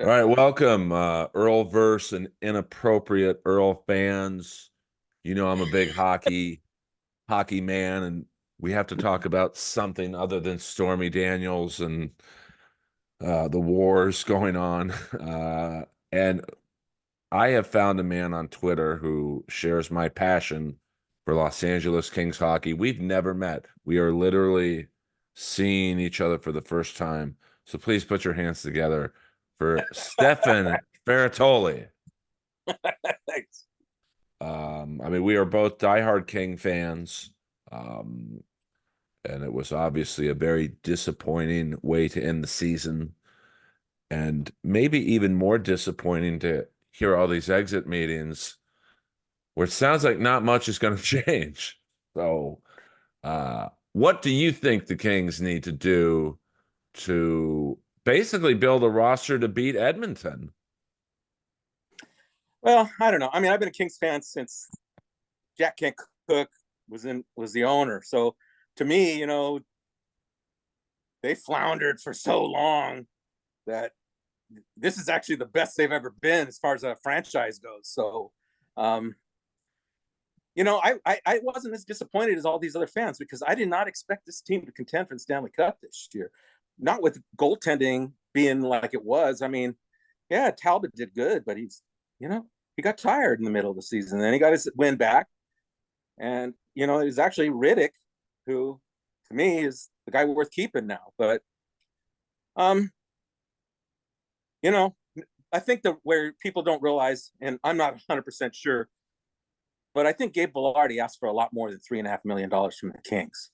All right, welcome, Earlverse and Inappropriate Earl fans. You know I'm a big hockey man, and we have to talk about something other than Stormy Daniels and the wars going on. And I have found a man on Twitter who shares my passion for Los Angeles Kings hockey. We've never met. We are literally seeing each other for the first time. So please put your hands together for Stefan Ferratoli. Thanks. I mean, we are both diehard King fans. And it was obviously a very disappointing way to end the season. And maybe even more disappointing to hear all these exit meetings where it sounds like not much is going to change. So, what do you think the Kings need to do to basically build a roster to beat Edmonton? Well, I don't know. I mean, I've been a Kings fan since Jack Kent Cook was the owner. So to me, they floundered for so long that this is actually the best they've ever been as far as a franchise goes. So, I wasn't as disappointed as all these other fans because I did not expect this team to contend for the Stanley Cup this year. Not with goaltending being like it was. I mean, yeah, Talbot did good, but he got tired in the middle of the season. Then he got his win back. And, it was actually Riddick, who to me is the guy worth keeping now. But, I think that where people don't realize, and I'm not 100% sure, but I think Gabe Vilardi asked for a lot more than $3.5 million from the Kings.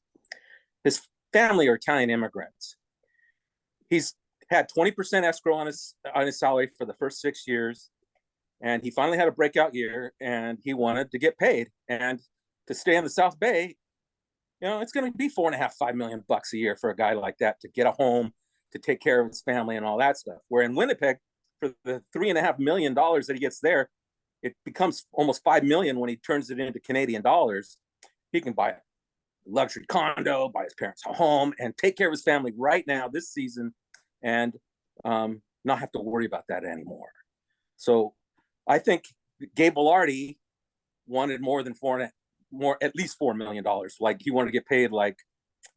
His family are Italian immigrants. He's had 20% escrow on his salary for the first 6 years. And he finally had a breakout year and he wanted to get paid. And to stay in the South Bay, it's going to be $4.5 million a year for a guy like that to get a home, to take care of his family and all that stuff. Where in Winnipeg, for the $3.5 million that he gets there, it becomes almost $5 million when he turns it into Canadian dollars. He can buy a luxury condo, buy his parents a home, and take care of his family right now this season, and not have to worry about that anymore. So I think Gabe Vilardi wanted more than at least $4 million. Like he wanted to get paid like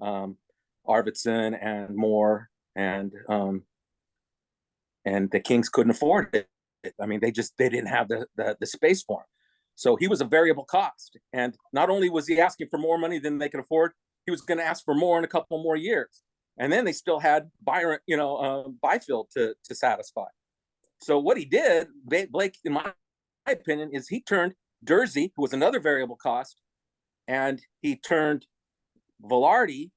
Arvidsson and more, and the Kings couldn't afford it. I mean, they didn't have the space for him. So he was a variable cost. And not only was he asking for more money than they could afford, he was going to ask for more in a couple more years. And then they still had Byfield to satisfy. So what he did, Blake, in my opinion, is he turned Dursey, who was another variable cost, and he turned Vilardi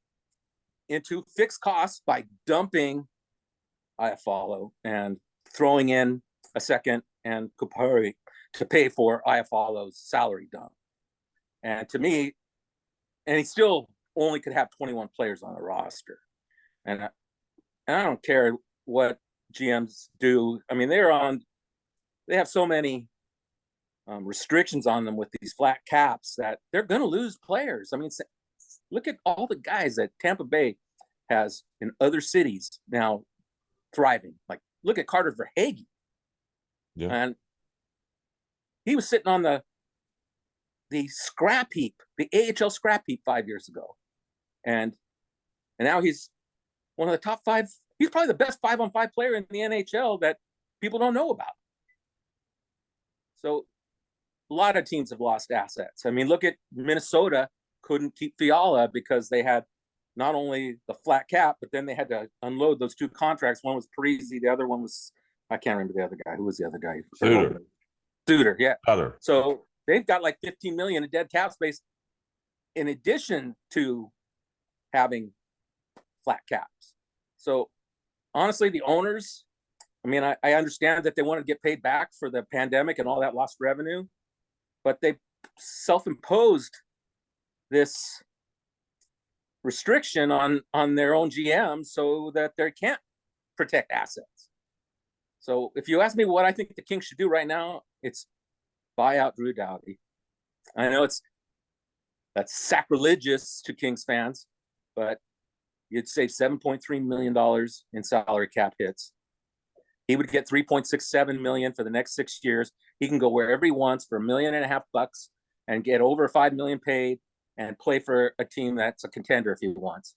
into fixed costs by dumping Iafallo and throwing in a second and Kupari to pay for Iafallo's salary dump. And to me, and he still only could have 21 players on the roster. And I don't care what GMs do. I mean, they have so many restrictions on them with these flat caps that they're going to lose players. I mean, look at all the guys that Tampa Bay has in other cities now thriving. Like, look at Carter Verhaeghe. Yeah. And he was sitting on the scrap heap, the AHL scrap heap 5 years ago. And now he's one of the top five. He's probably the best 5-on-5 player in the NHL that people don't know about. So a lot of teams have lost assets. I mean, look at Minnesota couldn't keep Fiala because they had not only the flat cap, but then they had to unload those two contracts. One was Parisi, the other one was, I can't remember the other guy. Who was the other guy? Suter, yeah. Suter. So they've got like $15 million in dead cap space in addition to having flat caps. So honestly, the owners, I mean, I understand that they want to get paid back for the pandemic and all that lost revenue, but they self-imposed this restriction on their own GM so that they can't protect assets. So if you ask me what I think the Kings should do right now, it's buy out Drew Doughty. I know that's sacrilegious to Kings fans, but you'd save $7.3 million in salary cap hits. He would get 3.67 million for the next 6 years. He can go wherever he wants for $1.5 million and get over 5 million paid and play for a team that's a contender if he wants.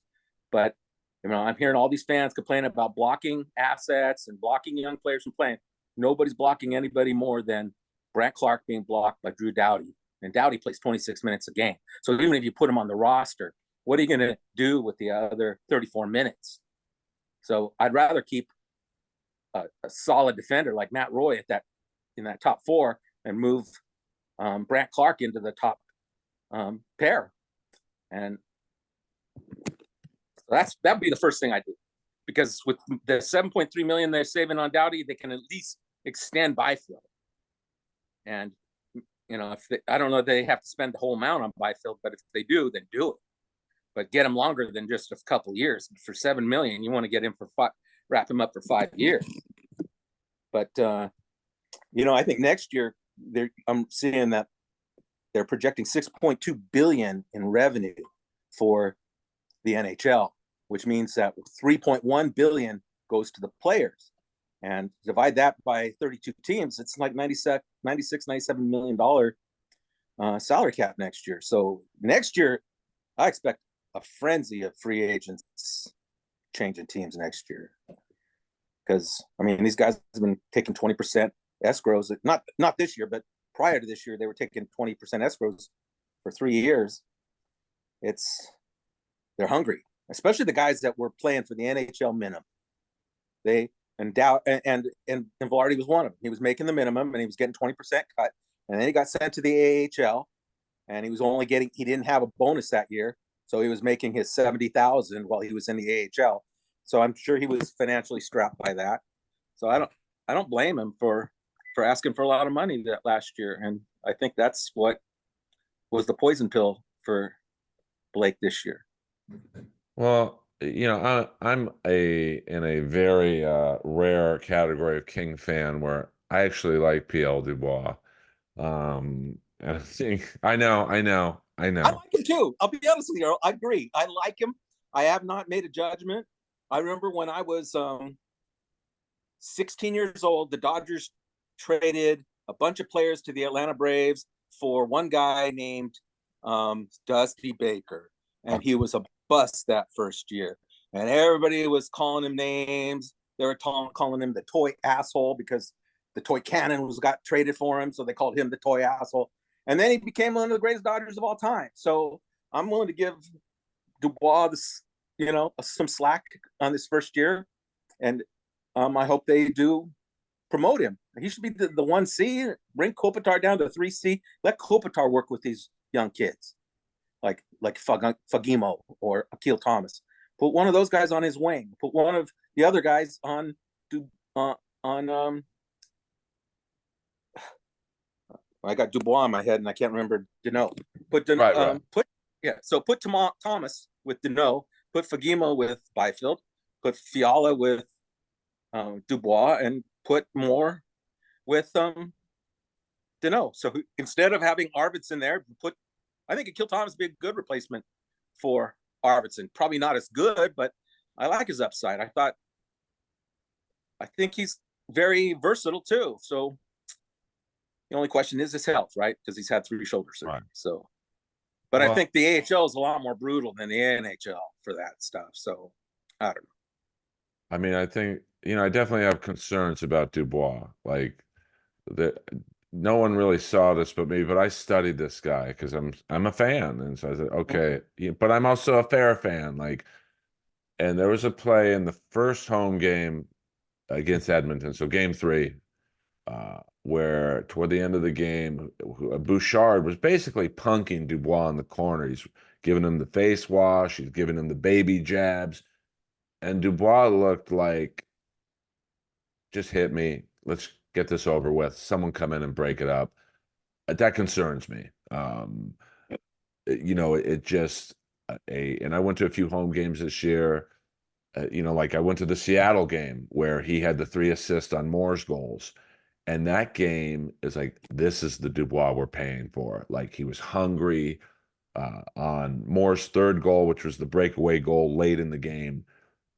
But I'm hearing all these fans complain about blocking assets and blocking young players from playing. Nobody's blocking anybody more than Brant Clark being blocked by Drew Doughty. And Doughty plays 26 minutes a game. So even if you put him on the roster, what are you going to do with the other 34 minutes? So I'd rather keep a solid defender like Matt Roy in that top four and move Brant Clark into the top pair. And so that'd be the first thing I do, because with the 7.3 million they're saving on Doughty, they can at least extend Byfield. And I don't know if they have to spend the whole amount on Byfield, but if they do, then do it. But get him longer than just a couple of years. For 7 million, you want to get him wrap him up for 5 years. But I think next year I'm seeing that they're projecting 6.2 billion in revenue for the NHL, which means that 3.1 billion goes to the players. And divide that by 32 teams, it's like $96, $97 million salary cap next year. So next year, I expect a frenzy of free agents changing teams next year. Because, these guys have been taking 20% escrows. Not this year, but prior to this year, they were taking 20% escrows for 3 years. They're hungry, especially the guys that were playing for the NHL minimum. And Velarde was one of them. He was making the minimum and he was getting 20% cut. And then he got sent to the AHL and he didn't have a bonus that year. So he was making his 70,000 while he was in the AHL. So I'm sure he was financially strapped by that. So I don't blame him for asking for a lot of money that last year. And I think that's what was the poison pill for Blake this year. Well, I'm in a very rare category of King fan where I actually like PL Dubois. And I think I know. I like him too. I'll be honest with you, Earl. I agree. I like him. I have not made a judgment. I remember when I was 16 years old, the Dodgers traded a bunch of players to the Atlanta Braves for one guy named Dusty Baker, and he was a bust that first year. And everybody was calling him names. They were calling him the toy asshole because the toy cannon got traded for him, so they called him the toy asshole. And then he became one of the greatest Dodgers of all time. So I'm willing to give Dubois some slack on this first year, and I hope they do promote him. He should be the 1C. Bring Kopitar down to 3C. Let Kopitar work with these young kids, like Fagimo or Akil Thomas. Put one of those guys on his wing. Put one of the other guys on. I got Dubois in my head and I can't remember Deneau. Right. So put Thomas with Deneau. Put Fagimo with Byfield. Put Fiala with Dubois, and put Moore with Deneau. So instead of having Arvidsson there, I think Akil Thomas would be a good replacement for Arvidsson. Probably not as good, but I like his upside. I think he's very versatile too. So the only question is his health, right? Because he's had 3 shoulder surgeries. Right. So, but I think the AHL is a lot more brutal than the NHL for that stuff. So I don't know. I think, I definitely have concerns about Dubois. Like no one really saw this but me, but I studied this guy because I'm a fan. And so I said, okay, but I'm also a fair fan. And there was a play in the first home game against Edmonton. So game 3, where toward the end of the game, Bouchard was basically punking Dubois in the corner. He's giving him the face wash. He's giving him the baby jabs. And Dubois looked like, just hit me. Let's get this over with. Someone come in and break it up. That concerns me. It just, and I went to a few home games this year. I went to the Seattle game where he had the 3 assists on Moore's goals. And that game is like, this is the Dubois we're paying for. Like, he was hungry on Moore's 3rd goal, which was the breakaway goal late in the game.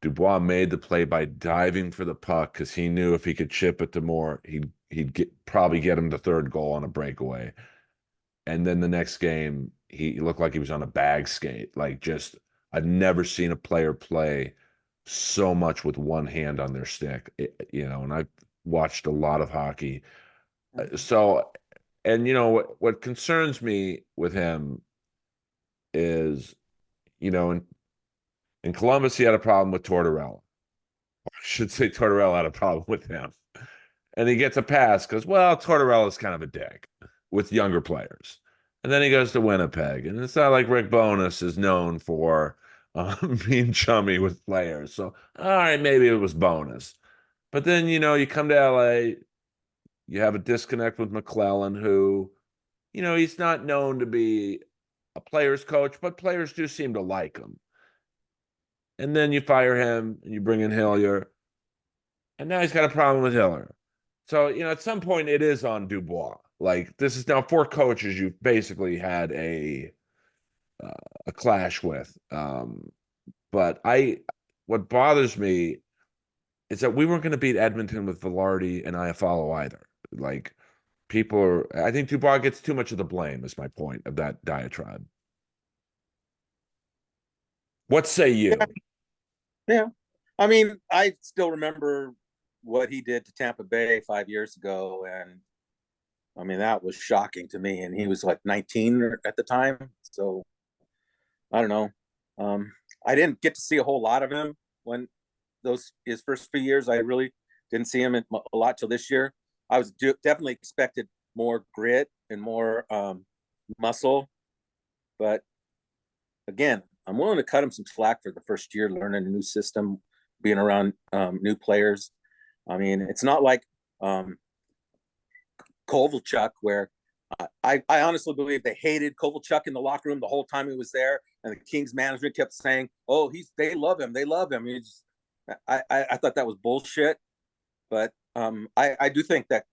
Dubois made the play by diving for the puck because he knew if he could chip it to Moore, he'd probably get him the third goal on a breakaway. And then the next game, he looked like he was on a bag skate. Like, just I've never seen a player play so much with one hand on their stick. And I've watched a lot of hockey. So, and what concerns me with him is, in Columbus, he had a problem with Tortorella. I should say Tortorella had a problem with him. And he gets a pass because, well, Tortorella's kind of a dick with younger players. And then he goes to Winnipeg. And it's not like Rick Bowness is known for being chummy with players. So, all right, maybe it was Bowness. But then, you come to LA, you have a disconnect with McClellan, who, he's not known to be a player's coach, but players do seem to like him. And then you fire him and you bring in Hillier. And now he's got a problem with Hiller. So, at some point it is on Dubois. Like, this is now 4 coaches you've basically had a clash with. But what bothers me is that we weren't going to beat Edmonton with Velarde and Iafallo either. Like, I think Dubois gets too much of the blame, is my point of that diatribe. What say you? Yeah. I mean, I still remember what he did to Tampa Bay 5 years ago. And I mean, that was shocking to me. And he was like 19 at the time. So I don't know. I didn't get to see a whole lot of him when his first few years. I really didn't see him a lot till this year. I was definitely expected more grit and more muscle. But again, I'm willing to cut him some slack for the first year, learning a new system, being around new players. I mean, it's not like Kovalchuk, where I honestly believe they hated Kovalchuk in the locker room the whole time he was there, and the Kings management kept saying, "Oh, they love him, they love him." I thought that was bullshit, but I do think that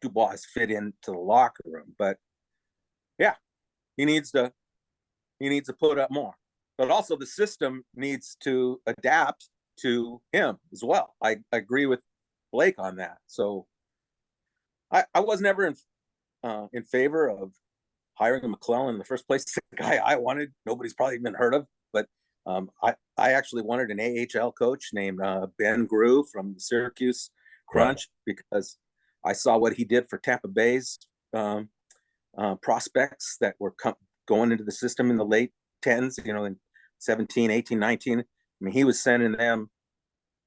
Dubois fit into the locker room, but yeah, he needs to put up more, but also the system needs to adapt to him as well. I agree with Blake on that. So I was never in favor of hiring McClellan in the first place. The guy I wanted, nobody's probably even heard of, but I actually wanted an AHL coach named Ben Grew from the Syracuse Crunch, right, because I saw what he did for Tampa Bay's prospects that were going into the system in the late 10s, in 17, 18, 19. I mean, he was sending them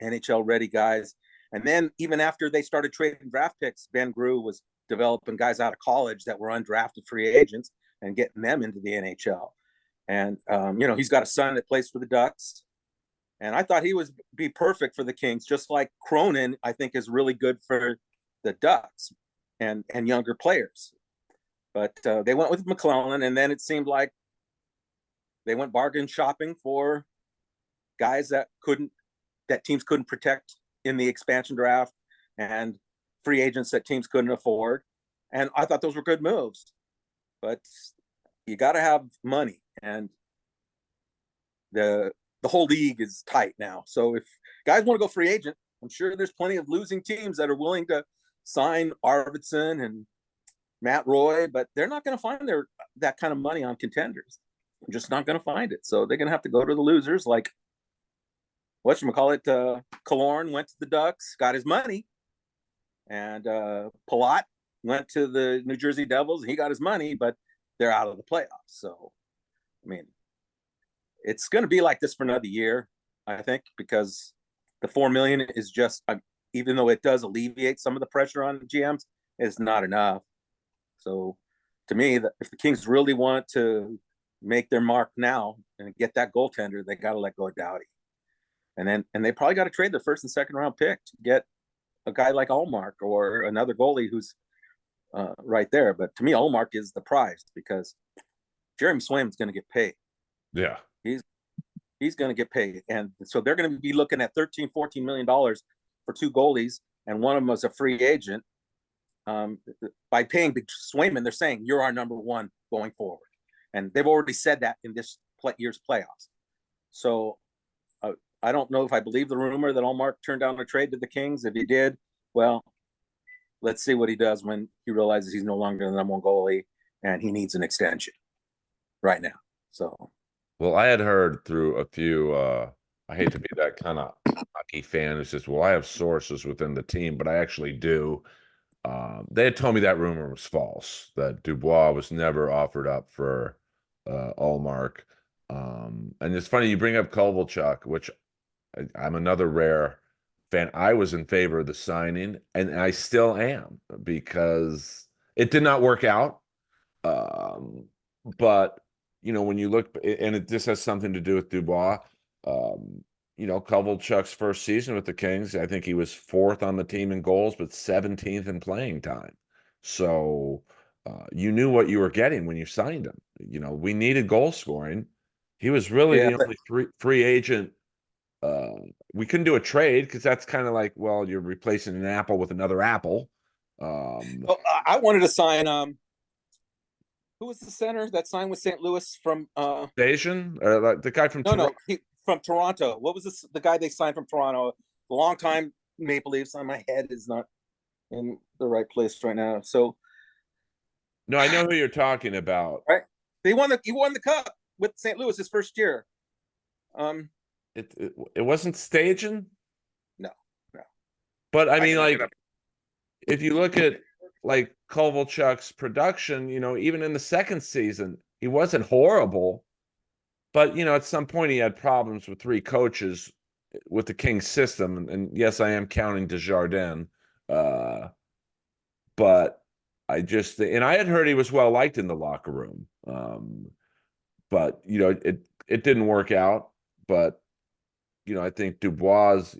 NHL ready guys. And then even after they started trading draft picks, Ben Grew was developing guys out of college that were undrafted free agents and getting them into the NHL. And, he's got a son that plays for the Ducks. And I thought he would be perfect for the Kings, just like Cronin, I think, is really good for the Ducks and younger players. But they went with McClellan, and then it seemed like they went bargain shopping for guys that teams couldn't protect in the expansion draft, and free agents that teams couldn't afford. And I thought those were good moves, but you got to have money, and the whole league is tight now. So if guys want to go free agent, I'm sure there's plenty of losing teams that are willing to sign Arvidsson and Matt Roy, but they're not going to find that kind of money on contenders. They're just not going to find it. So they're going to have to go to the losers, like Killorn went to the Ducks, got his money, and Palat went to the New Jersey Devils, and he got his money, but they're out of the playoffs. So, I mean, it's going to be like this for another year, I think, because the $4 million is just, even though it does alleviate some of the pressure on the GMs, it's not enough. So, to me, if the Kings really want to make their mark now and get that goaltender, they got to let go of Doughty. And they probably got to trade their first and second round pick to get a guy like Ullmark or another goalie who's right there. But to me, Ullmark is the prize, because Jeremy Swayman's going to get paid. Yeah. He's going to get paid. And so they're going to be looking at $13-14 million for 2 goalies, and one of them was a free agent. By paying Swayman, they're saying, you're our number one going forward. And they've already said that in this year's playoffs. So I don't know if I believe the rumor that Allmark turned down a trade to the Kings. If he did, well, let's see what he does when he realizes he's no longer the number one goalie and he needs an extension right now. So, Well, I had heard through a few, I hate to be that kind of hockey fan who says, well, I have sources within the team, but I actually do. They had told me that rumor was false, that Dubois was never offered up for Allmark. And it's funny you bring up Kovalchuk, which I'm another rare fan. I was in favor of the signing, and I still am because it did not work out. But when you look, and this has something to do with Dubois. Um, Kovalchuk's first season with the Kings, I think he was fourth on the team in goals, but 17th in playing time. So you knew what you were getting when you signed him. We needed goal scoring. He was really yeah, the but only free agent. Uh, we couldn't do a trade because that's kind of like, well, you're replacing an apple with another apple. oh, I wanted to sign. Who was the center that signed with St. Louis from? Asian, or like the guy from No, Toronto. no, from Toronto. What was this? The guy they signed from Toronto, the longtime Maple Leafs. My head is not in the right place right now. So, No, I know who you're talking about. right, he won the cup with St. Louis his first year. Um, It wasn't staging, no, no. but I I mean, can look it like up. if you look at like Kovalchuk's production, even in the second season, he wasn't horrible, but at some point he had problems with three coaches with the Kings system, and yes, I am counting Desjardins, uh, but and I had heard he was well liked in the locker room, but it didn't work out, but I think Dubois,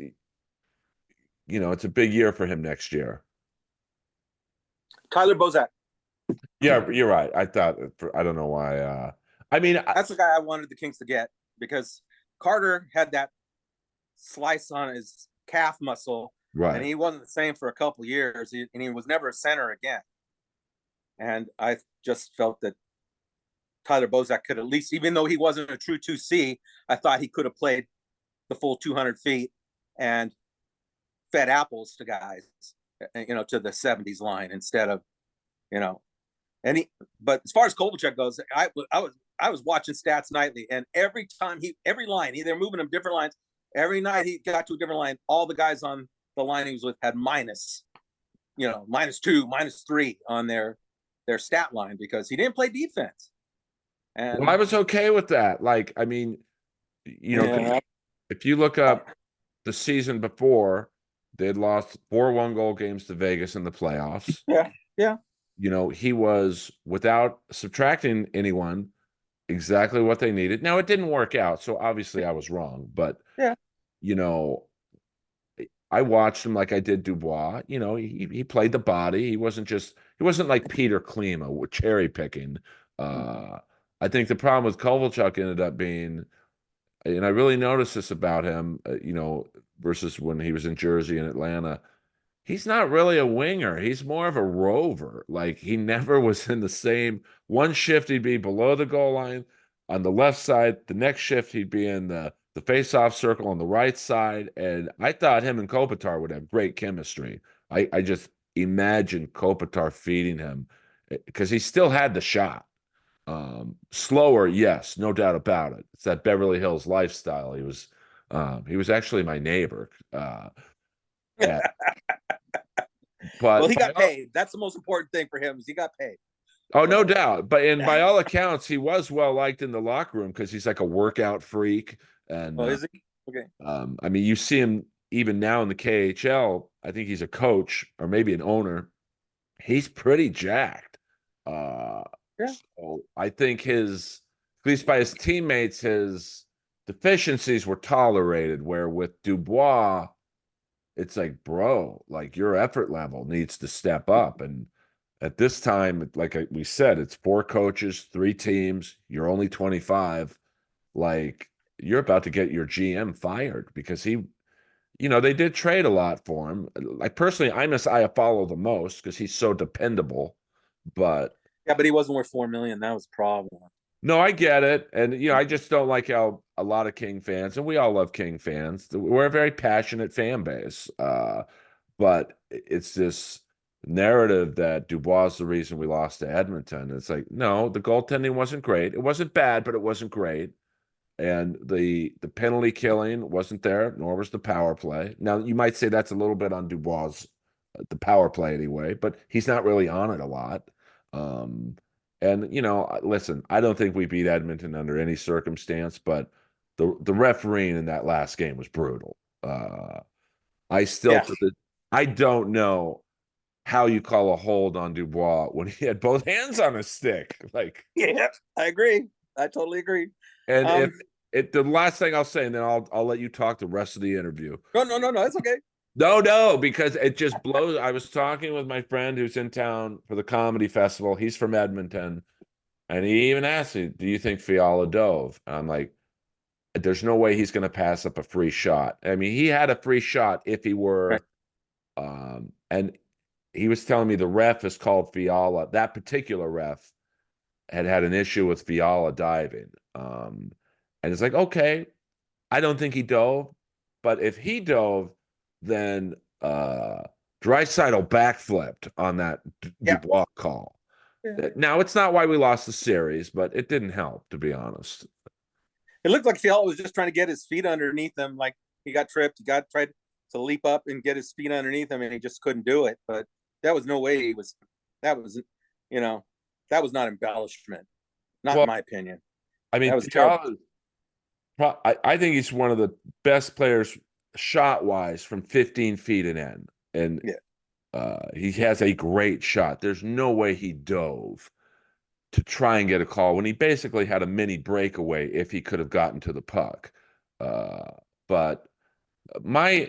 it's a big year for him next year. Tyler Bozak. Yeah, you're right. I don't know why. I mean, That's the guy I wanted the Kings to get because Carter had that slice on his calf muscle, and right. he wasn't the same for a couple years, and he was never a center again. And I just felt that Tyler Bozak could at least, even though he wasn't a true 2C, I thought he could have played the full 200 feet and fed apples to guys, to the 70s line instead of, you know, but as far as Kovalchuk goes, I was watching stats nightly, and every line, they're moving him different lines. Every night he got to a different line. All the guys on the line he was with had -2, -3 on their stat line because he didn't play defense. And Well, I was okay with that. Like, I mean, yeah, if you look up the season before, they'd lost 4 1-goal games to Vegas in the playoffs. yeah, yeah. He was, without subtracting anyone, exactly what they needed. Now, it didn't work out, so obviously I was wrong, but Yeah. you know, I watched him like I did Dubois. He played the body. He wasn't like Peter Klima with cherry picking. I think the problem with Kovalchuk ended up being, and I really noticed this about him, versus when he was in Jersey and Atlanta. He's not really a winger. He's more of a rover. Like he never was in the same one shift. He'd be below the goal line on the left side. The next shift he'd be in the face-off circle on the right side. And I thought him and Kopitar would have great chemistry. I just imagined Kopitar feeding him because he still had the shot. Slower, yes, no doubt about it. It's that Beverly Hills lifestyle. He was actually my neighbor. At, Well, but he got paid. That's the most important thing for him is he got paid. Oh, no So doubt. But by all accounts, he was well liked in the locker room because he's like a workout freak. And oh, is he? Okay. I mean, you see him even now in the KHL. I think he's a coach or maybe an owner. He's pretty jacked. Uh, Yeah. so I think at least by his teammates, his deficiencies were tolerated. Where with Dubois, it's like, bro, like your effort level needs to step up. And at this time, like we said, it's 4 coaches, 3 teams. You're only 25. Like you're about to get your GM fired because they did trade a lot for him. Like personally, I miss Iafallo the most because he's so dependable. But Yeah, but he wasn't worth $4 million. That was a problem. No, I get it. And, I just don't like how a lot of King fans, and we all love King fans, we're a very passionate fan base. But it's this narrative that Dubois is the reason we lost to Edmonton. It's like, no, the goaltending wasn't great. It wasn't bad, but it wasn't great. And the penalty killing wasn't there, nor was the power play. Now, you might say that's a little bit on Dubois, the power play anyway, but he's not really on it a lot. Um, and listen, I don't think we beat Edmonton under any circumstance, but the refereeing in that last game was brutal. I still Yeah. to the I don't know how you call a hold on Dubois when he had both hands on his stick. Like, Yeah, I agree. I totally agree. and if Um, the last thing I'll say, and then I'll let you talk the rest of the interview. no, it's okay. No, because it just blows. I was talking with my friend who's in town for the comedy festival. He's from Edmonton, and he even asked me, "Do you think Fiala dove?" And I'm like, "There's no way he's going to pass up a free shot." I mean, he had a free shot if he Right. were, and he was telling me the ref is called Fiala. That particular ref had an issue with Fiala diving, and it's like, okay, I don't think he dove, but if he dove, then Draisaitl backflipped on that Yeah. Dubois call. Yeah. Now it's not why we lost the series, but it didn't help, to be honest. It looked like Fiala was just trying to get his feet underneath him. Like he got tripped. He got tried to leap up and get his feet underneath him, and he just couldn't do it. But that was no way he was. That was, you know, that was not embellishment. Not in Well, my opinion. I mean, That was terrible. Fiala, I think he's one of the best players shot wise from 15 feet and in, and Yeah. he has a great shot. There's no way he dove to try and get a call when he basically had a mini breakaway if he could have gotten to the puck. Uh, but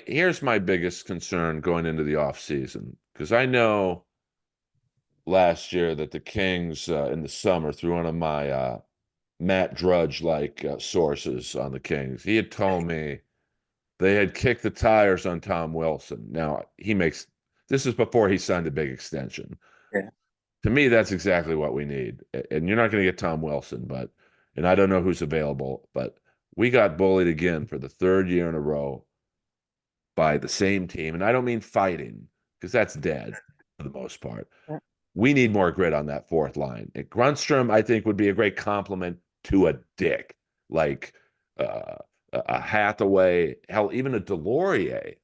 here's my biggest concern going into the off season, because I know last year that the Kings in the summer, through one of my Matt Drudge like sources on the Kings, he had told me they had kicked the tires on Tom Wilson. Now this is before he signed a big extension. Yeah. To me, that's exactly what we need. And you're not going to get Tom Wilson, and I don't know who's available, but we got bullied again for the third year in a row by the same team. And I don't mean fighting, because that's dead for the most part. We need more grit on that fourth line. And Grunstrom, I think, would be a great compliment to a Dick, like a Hathaway, hell, even a Delorier,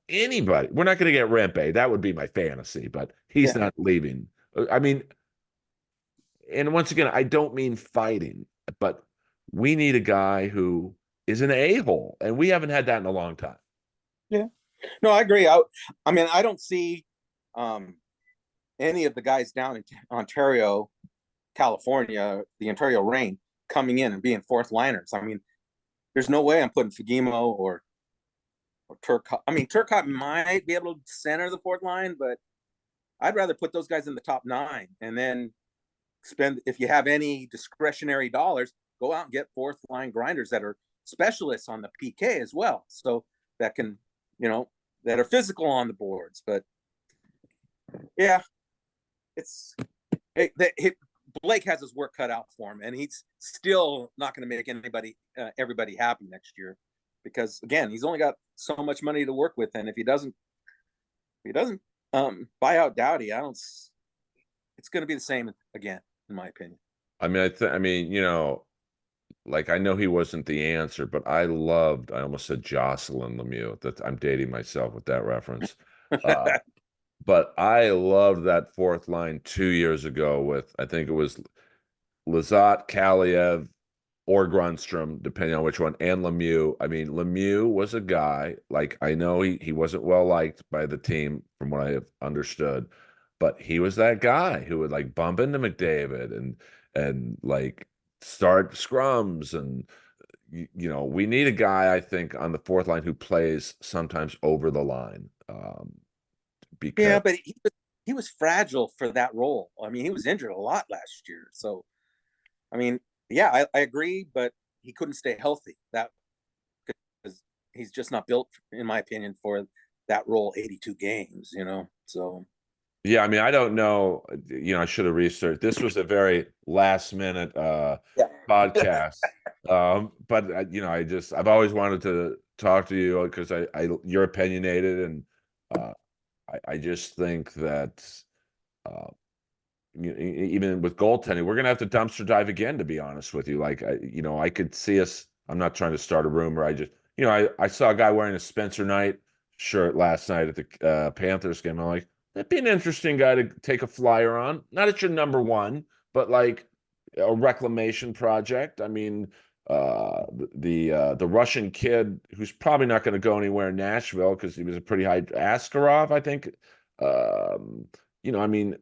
anybody. We're not going to get Rempe. That would be my fantasy, but he's Yeah. not leaving. I mean, and once again, I don't mean fighting, but we need a guy who is an a-hole, and we haven't had that in a long time. Yeah. No, I agree. I mean, I don't see um, any of the guys down in Ontario, California, the Ontario Reign, coming in and being fourth liners. I mean, there's no way I'm putting Fagimo or Turcotte. I mean, Turcotte might be able to center the fourth line, but I'd rather put those guys in the top nine and then spend, if you have any discretionary dollars, go out and get fourth line grinders that are specialists on the PK as well. So that can, that are physical on the boards. But yeah, it's Blake has his work cut out for him, and he's still not going to make everybody happy next year, because again, he's only got so much money to work with, and if he doesn't buy out Doughty, it's going to be the same again, in my opinion. I mean, like I know he wasn't the answer, but I almost said Jocelyn Lemieux. That I'm dating myself with that reference. Uh, but I loved that fourth line 2 years ago with, I think it was Lizotte, Kaliev, or Grunstrom, depending on which one, and Lemieux. I mean, Lemieux was a guy, like, I know he wasn't well liked by the team from what I have understood, but he was that guy who would like bump into McDavid and like start scrums. And we need a guy, I think, on the fourth line who plays sometimes over the line. Because Yeah, but he was fragile for that role. I mean, he was injured a lot last year. So, I mean, yeah, I agree, but he couldn't stay healthy. That because he's just not built, in my opinion, for that role. 82 games, So Yeah, I mean, I don't know. I should have researched. This was a very last minute Yeah. podcast. But I've always wanted to talk to you because you're opinionated, and uh, I just think that even with goaltending, we're gonna have to dumpster dive again. To be honest with you, like I could see us. I'm not trying to start a rumor. I saw a guy wearing a Spencer Knight shirt last night at the Panthers game. I'm like, that'd be an interesting guy to take a flyer on. Not at your number one, but like a reclamation project. I mean, the Russian kid who's probably not going to go anywhere in Nashville because he was a pretty high Askarov, I think. I mean,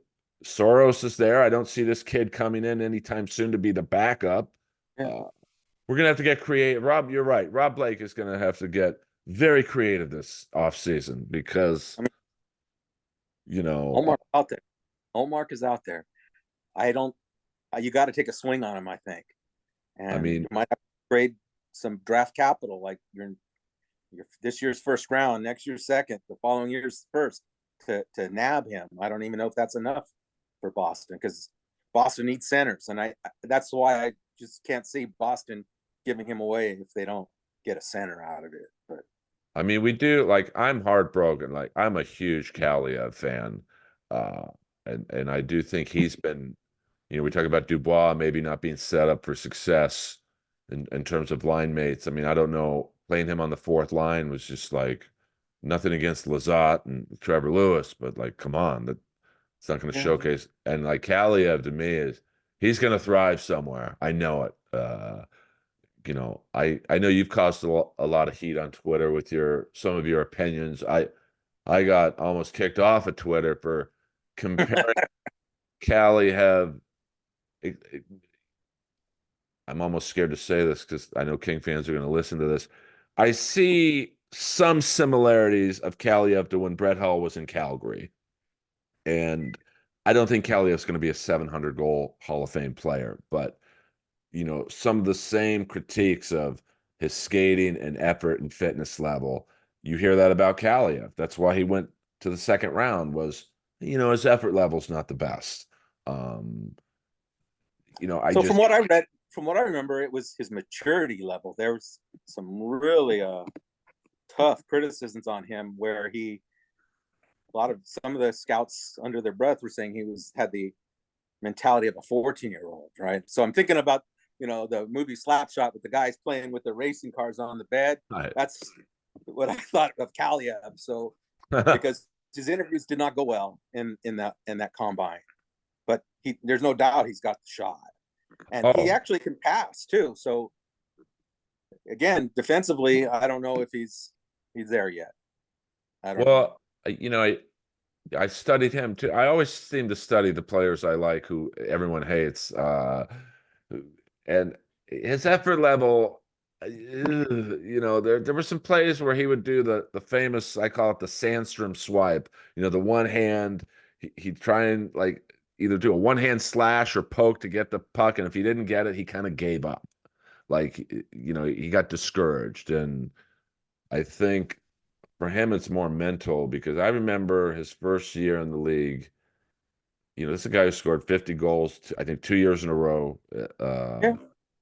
Soros is there. I don't see this kid coming in anytime soon to be the backup. Yeah. We're gonna have to get creative. Rob, you're right. Rob Blake is gonna have to get very creative this offseason because I mean, you know, Omar out there. Omar is out there. I don't. You got to take a swing on him, I think, I and mean, you might have to trade some draft capital, like your this year's first round, next year's second, the following year's first, to nab him. I don't even know if that's enough for Boston because Boston needs centers, and that's why I just can't see Boston giving him away if they don't get a center out of it. But we do like I'm heartbroken. Like I'm a huge Kaliev fan. Uh and I do think he's been, we talk about Dubois maybe not being set up for success in terms of line mates. I mean, I don't know, playing him on the fourth line was just like nothing against Lazat and Trevor Lewis, but like, come on, that it's not going to yeah, showcase. And like Kaliev to me is he's going to thrive somewhere. I know it. I know you've caused a lot of heat on Twitter with some of your opinions. I got almost kicked off of Twitter for comparing Kaliev. I'm almost scared to say this because I know King fans are going to listen to this. I see some similarities of Kaliev to when Brett Hull was in Calgary. And I don't think Kaliev's going to be a 700 goal Hall of Fame player, but some of the same critiques of his skating and effort and fitness level, you hear that about Kaliev. That's why he went to the second round was, his effort level's not the best. I so just, from what I remember, it was his maturity level. There was some really tough criticisms on him where some of the scouts under their breath were saying had the mentality of a 14-year-old, right? So I'm thinking about the movie Slapshot with the guys playing with their racing cars on the bed. I, That's what I thought of Kaliev. So because his interviews did not go well in that combine, but there's no doubt he's got the shot, and he oh, actually can pass too. So again, defensively, I don't know if he's there yet. I don't know. well, I studied him too. I always seem to study the players I like who everyone hates. And his effort level, there were some plays where he would do the famous, I call it the Sandstrom swipe. The one hand, he'd try and like either do a one hand slash or poke to get the puck, and if he didn't get it, he kind of gave up. Like he got discouraged, and I think for him it's more mental because I remember his first year in the league. This is a guy who scored 50 goals, I think 2 years in a row. Yeah,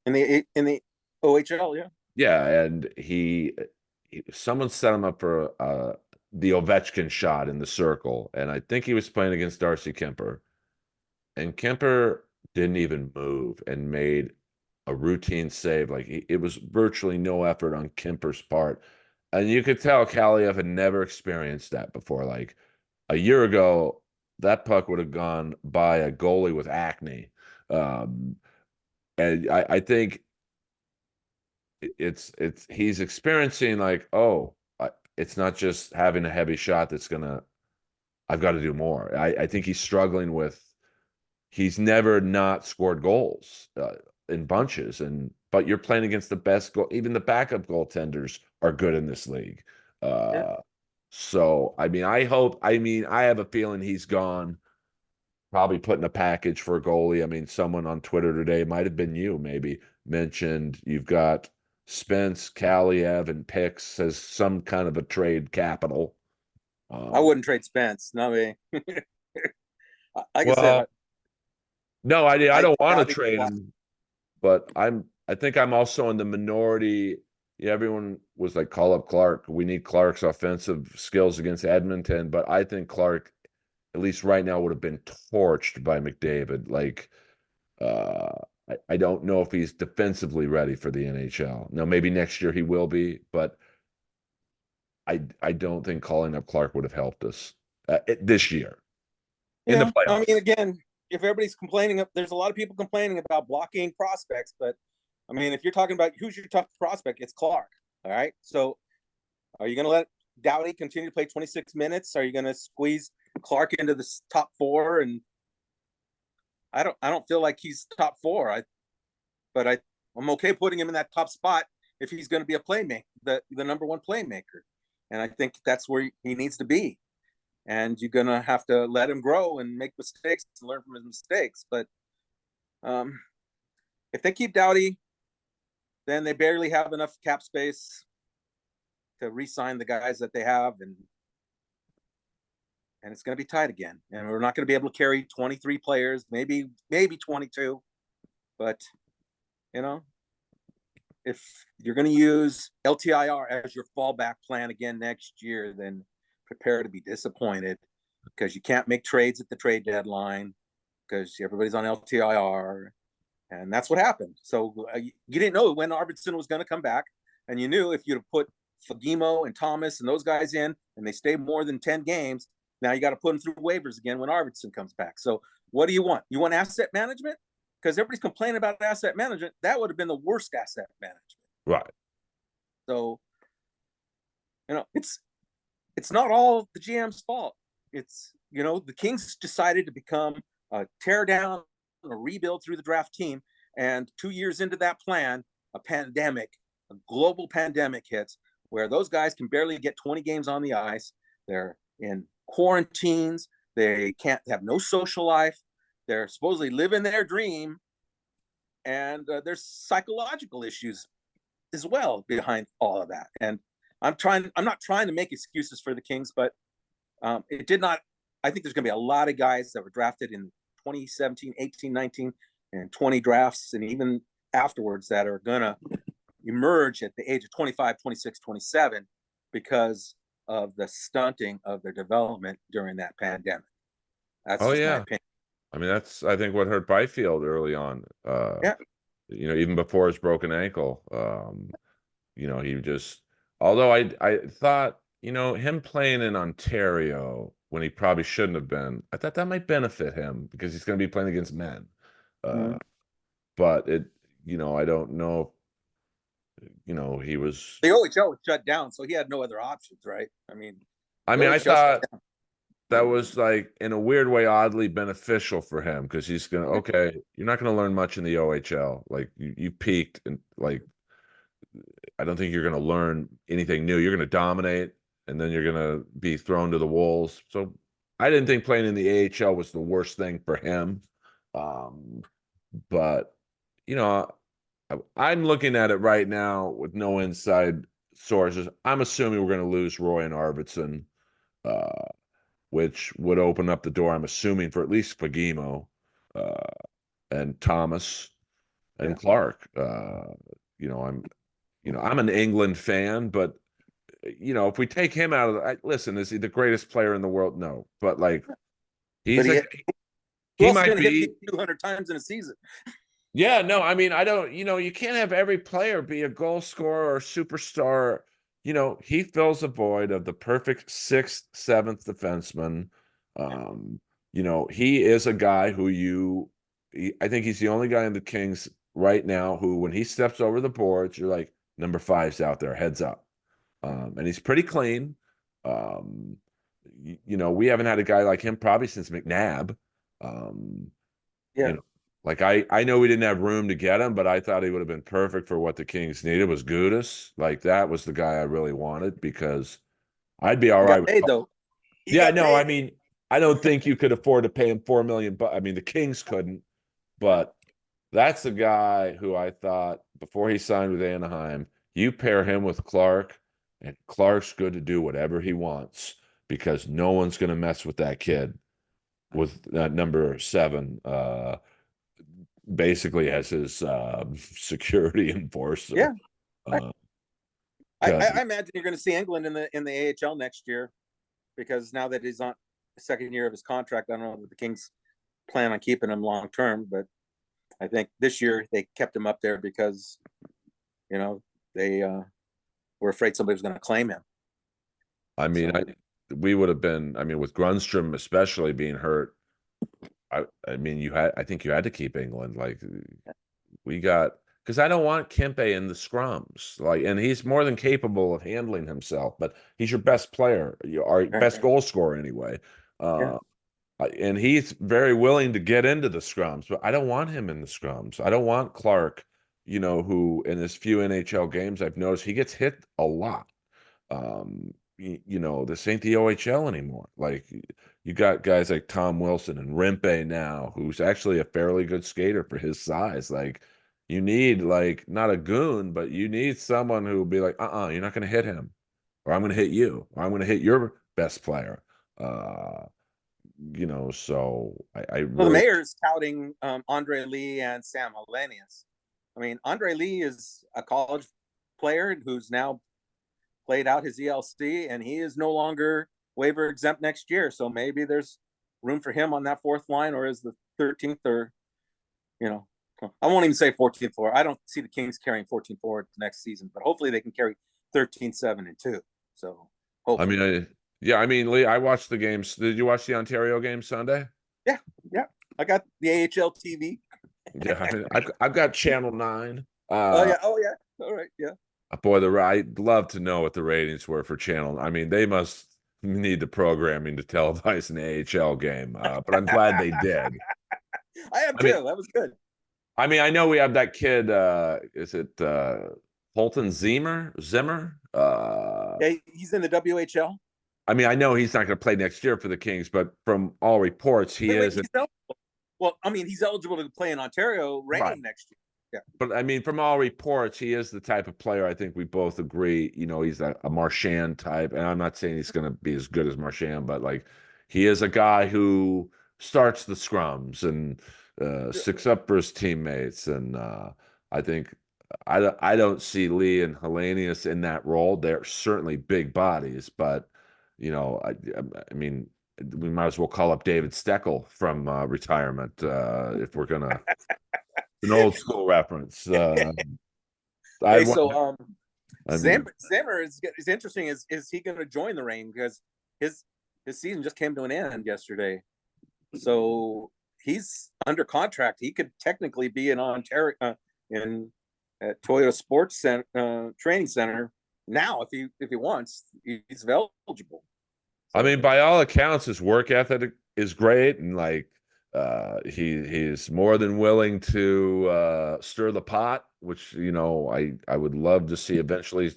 in the OHL, yeah. Yeah, and someone set him up for the Ovechkin shot in the circle, and I think he was playing against Darcy Kemper, and Kemper didn't even move and made a routine save. Like it was virtually no effort on Kemper's part, and you could tell Kaliev had never experienced that before. Like a year ago, that puck would have gone by a goalie with acne. Um, and I think it's he's experiencing like, oh, it's not just having a heavy shot that's gonna, I've got to do more. I think he's struggling with, he's never not scored goals in bunches, but you're playing against the best goal, even the backup goaltenders are good in this league. Yeah. So I have a feeling he's gone, probably putting a package for a goalie. I mean, someone on Twitter today, might have been you, maybe mentioned you've got Spence, Kaliev, and Picks as some kind of a trade capital. I wouldn't trade Spence. No way. Like I said, Well, no, I I don't want to doubt he can trade fly. him, but I think I'm also in the minority. Yeah, everyone was like, call up Clark. We need Clark's offensive skills against Edmonton, but I think Clark, at least right now, would have been torched by McDavid. Like, uh, I don't know if he's defensively ready for the NHL. Now, maybe next year he will be, but I don't think calling up Clark would have helped us this year in the Yeah, I playoffs. mean, again, if everybody's complaining, there's a lot of people complaining about blocking prospects, but I mean, if you're talking about who's your tough prospect, it's Clark. All right. So are you going to let Doughty continue to play 26 minutes? Are you going to squeeze Clark into the top four? And I don't feel like he's top four. I'm okay putting him in that top spot if he's going to be a playmaker, the number one playmaker. And I think that's where he needs to be. And you're going to have to let him grow and make mistakes and learn from his mistakes. But if they keep Doughty, then they barely have enough cap space to re-sign the guys that they have, and it's going to be tight again. And we're not going to be able to carry 23 players, maybe 22. But you know, if you're going to use LTIR as your fallback plan again next year, then prepare to be disappointed because you can't make trades at the trade deadline because everybody's on LTIR. And that's what happened. So you didn't know when Arvidsson was going to come back. And you knew if you'd have put Fagemo and Thomas and those guys in and they stay more than 10 games, now you got to put them through waivers again when Arvidsson comes back. So what do you want? You want asset management? Because everybody's complaining about asset management. That would have been the worst asset management. Right. So, it's not all the GM's fault. It's, the Kings decided to become a tear down, a rebuild through the draft team. And 2 years into that plan, a global pandemic hits where those guys can barely get 20 games on the ice. They're in quarantines. They can't have no social life. They're supposedly living their dream. And there's psychological issues as well behind all of that. And I'm not trying to make excuses for the Kings, but it did not. I think there's going to be a lot of guys that were drafted in 2017, 18, 19, and 20 drafts, and even afterwards that are going to emerge at the age of 25, 26, 27 because of the stunting of their development during that pandemic. That's Oh just my yeah. opinion. I mean, that's I think what hurt Byfield early on. Yeah. Even before his broken ankle. He just although I thought, him playing in Ontario when he probably shouldn't have been, I thought that might benefit him because he's going to be playing against men. Mm-hmm. But I don't know he was The OHL was shut down, so he had no other options, right? I mean, the I OHL shut thought down. that was like in a weird way oddly beneficial for him because he's gonna okay, you're not gonna learn much in the OHL. Like you peaked and like I don't think you're gonna learn anything new. You're gonna dominate and then you're gonna be thrown to the wolves. So I didn't think playing in the AHL was the worst thing for him. Um, but you know, I'm looking at it right now with no inside sources. I'm assuming we're gonna lose Roy and Arvidsson. Uh, which would open up the door, I'm assuming, for at least Fagemo uh, and Thomas and Yeah. Clark. I'm an England fan, but if we take him out of listen, is he the greatest player in the world? No, but like But he's who he else is might going to hit be. people 200 times in a season? Yeah, no, I mean, I don't, you can't have every player be a goal scorer or superstar. He fills a void of the perfect sixth, seventh defenseman. Um, he is a guy who I think he's the only guy in the Kings right now who, when he steps over the boards, you're like, number five's out there, heads up. And he's pretty clean. Um, we haven't had a guy like him probably since McNabb. Um, Yeah. you know, like I know we didn't have room to get him, but I thought he would have been perfect for what the Kings needed was Gudis. Like that was the guy I really wanted because I'd be all He right got with. paid, though. He Yeah, got no, I paid. mean, I don't think you could afford to pay him 4 million, but I mean the Kings couldn't. But that's the guy who I thought before he signed with Anaheim, you pair him with Clark, and Clark's good to do whatever he wants because no one's going to mess with that kid. with number 7, basically as his security enforcer. Yeah, I, Uh, I, 'Cause I imagine you're going to see England in the AHL next year, because now that he's on the second year of his contract, I don't know if the Kings plan on keeping him long term, but I think this year they kept him up there because you know they were afraid somebody was going to claim him. I mean, So we would have been. I mean, with Grunstrom especially being hurt, I mean, I think you had to keep England. Like we got because I don't want Kempe in the scrums. Like, and he's more than capable of handling himself, but he's your best player, our right, best goal scorer anyway. yeah, Uh, and he's very willing to get into the scrums, but I don't want him in the scrums. I don't want Clark, who in his few NHL games I've noticed he gets hit a lot. This ain't the OHL anymore. Like you got guys like Tom Wilson and Rimpe now, who's actually a fairly good skater for his size. Like you need like not a goon, but you need someone who will be like, you're not gonna hit him, or I'm gonna hit you, or I'm gonna hit your best player. Uh, so I well, the really mayor is touting Andre Lee and Sam Hellenius. I mean, Andre Lee is a college player who's now played out his ELC, and he is no longer waiver exempt next year. So maybe there's room for him on that fourth line, or is the 13th, or you know, I won't even say 14th forward. I don't see the Kings carrying 14th forward next season, but hopefully they can carry 13, 7, and 2. So I mean, hopefully, yeah, I mean, Lee, I watched the games. Did you watch the Ontario game Sunday? yeah, yeah. I got the AHL TV. Yeah, I mean, I've got Channel 9. Oh yeah, oh yeah. All right, yeah. Boy, I'd love to know what the ratings were for Channel. I mean, they must need the programming to televise an AHL game, but I'm glad they did. I have I mean, too. That was good. I know we have that kid. Is it Holton Zimmer? Yeah, he's in the WHL. I mean, I know he's not going to play next year for the Kings, but from all reports, he Wait, is. he's eligible. Well, I mean, he's eligible to play in Ontario Right. reign next year. Yeah. But I mean, from all reports, he is the type of player I think we both agree. He's a Marchand type, and I'm not saying he's going to be as good as Marchand, but like he is a guy who starts the scrums and sticks up for his teammates. And I think I don't see Lee and Hellenius in that role. They're certainly big bodies, but I mean, we might as well call up David Steckel from retirement if we're gonna an old school reference. Hey, I'd want. so I mean, Zimmer is interesting. Is he going to join the reign, because his his season just came to an end yesterday? So he's under contract. He could technically be in Ontario in at Toyota Sports Center, Training Center now if he wants. He's eligible. I mean, So by all accounts, his work ethic is great, and like he's more than willing to stir the pot, which I would love to see eventually